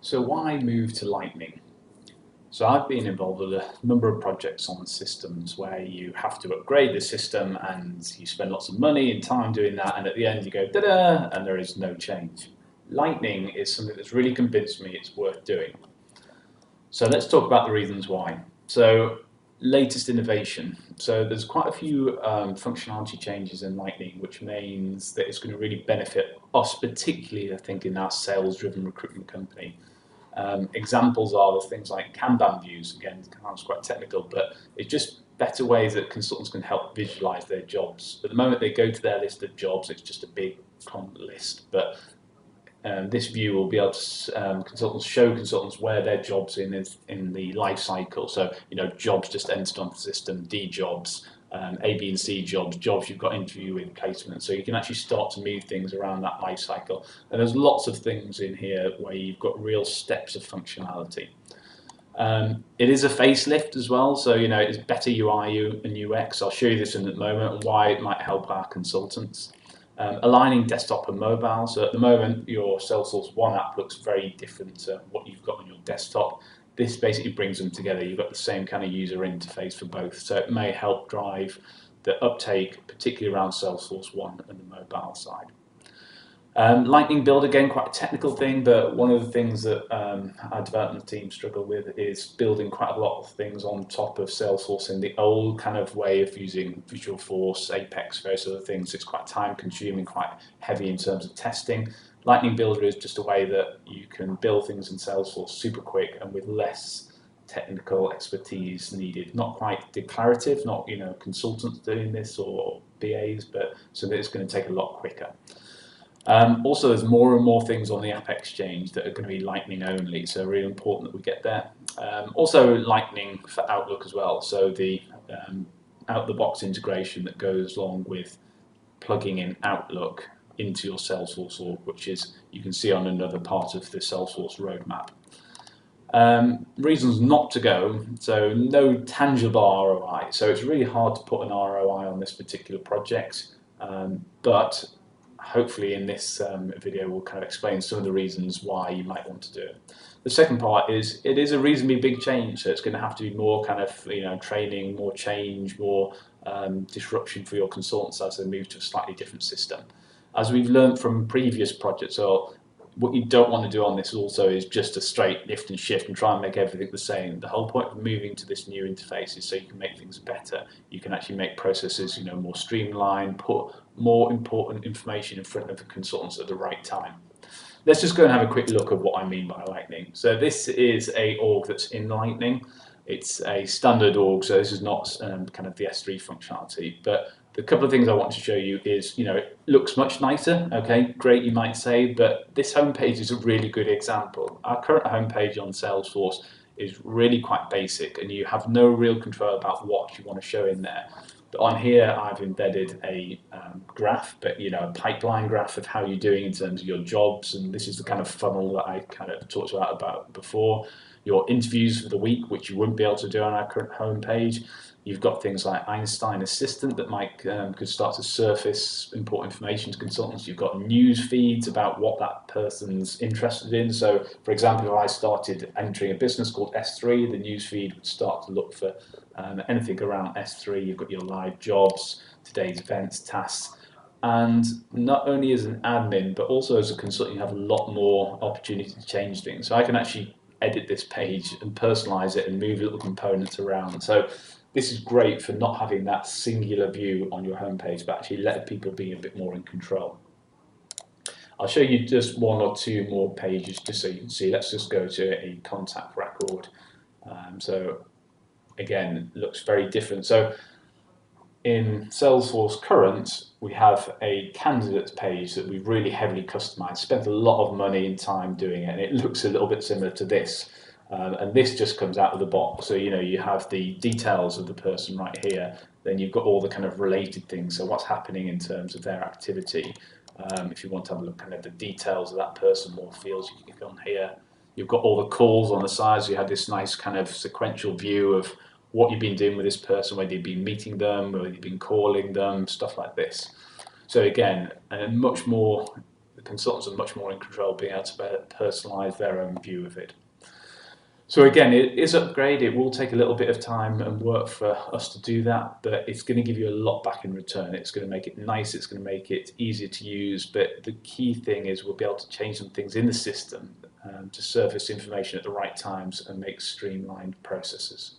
So why move to Lightning? So I've been involved with a number of projects on systems where you have to upgrade the system and you spend lots of money and time doing that, and at the end you go da-da and there is no change. Lightning is something that's really convinced me it's worth doing. So let's talk about the reasons why. So latest innovation. So there's quite a few functionality changes in Lightning, which means that it's going to really benefit us, particularly I think in our sales-driven recruitment company. Examples are the things like Kanban views. Again, Kanban's quite technical, but it's just better ways that consultants can help visualize their jobs. At the moment, they go to their list of jobs, it's just a big list, but this view will be able to show consultants where their jobs in the life cycle. So, jobs just entered onto the system, D jobs, A, B, and C jobs, jobs you've got interview with, placement. So you can actually start to move things around that life cycle. And there's lots of things in here where you've got real steps of functionality. It is a facelift as well, so it's better UI and UX. I'll show you this in a moment and why it might help our consultants. Aligning desktop and mobile. So at the moment, your Salesforce One app looks very different to what you've got on your desktop. This basically brings them together. You've got the same kind of user interface for both. So it may help drive the uptake, particularly around Salesforce One and the mobile side. Lightning Build, again, quite a technical thing, but one of the things that our development team struggle with is building quite a lot of things on top of Salesforce in the old kind of way of using Visualforce, Apex, various other things. It's quite time consuming, quite heavy in terms of testing. Lightning Builder is just a way that you can build things in Salesforce super quick and with less technical expertise needed. Not quite declarative, not consultants doing this or BAs, but so that it's going to take a lot quicker. Also, there's more and more things on the App Exchange that are going to be Lightning only, so really important that we get there. Also, Lightning for Outlook as well, so the out-the-box integration that goes along with plugging in Outlook into your Salesforce org, which is you can see on another part of the Salesforce roadmap. Reasons not to go, so no tangible ROI, so it's really hard to put an ROI on this particular project, but hopefully in this video we'll kind of explain some of the reasons why you might want to do it. The second part is it is a reasonably big change, so it's going to have to be more kind of training, more change, more disruption for your consultants as they move to a slightly different system. As we've learned from previous projects, so what you don't want to do on this also is just a straight lift and shift and try and make everything the same. The whole point of moving to this new interface is so you can make things better. You can actually make processes more streamlined, put more important information in front of the consultants at the right time. Let's just go and have a quick look at what I mean by Lightning. So this is a org that's in Lightning. It's a standard org, so this is not kind of the S3 functionality, but the couple of things I want to show you is, it looks much nicer, okay, great you might say, but this homepage is a really good example. Our current homepage on Salesforce is really quite basic and you have no real control about what you want to show in there. But on here I've embedded a graph, but a pipeline graph of how you're doing in terms of your jobs, and this is the kind of funnel that I kind of talked about before. Your interviews for the week, which you wouldn't be able to do on our current homepage. You've got things like Einstein Assistant that might could start to surface important information to consultants. You've got news feeds about what that person's interested in. So, for example, if I started entering a business called S3, the news feed would start to look for anything around S3. You've got your live jobs, today's events, tasks. And not only as an admin, but also as a consultant, you have a lot more opportunity to change things. So I can actually edit this page and personalize it and move little components around. So this is great for not having that singular view on your homepage, but actually letting people be a bit more in control. I'll show you just one or two more pages just so you can see. Let's just go to a contact record. So again, it looks very different. So in Salesforce Current, we have a candidates page that we've really heavily customized, spent a lot of money and time doing it, and it looks a little bit similar to this. And this just comes out of the box. So, you have the details of the person right here, then you've got all the kind of related things. So what's happening in terms of their activity. If you want to have a look kind of the details of that person, more fields, you can click on here. You've got all the calls on the side, so you have this nice kind of sequential view of what you've been doing with this person, whether you've been meeting them, whether you've been calling them, stuff like this. So again, much more consultants are much more in control, being able to personalise their own view of it. So again, it is upgrade. It will take a little bit of time and work for us to do that, but it's going to give you a lot back in return. It's going to make it nice. It's going to make it easier to use. But the key thing is we'll be able to change some things in the system to surface information at the right times and make streamlined processes.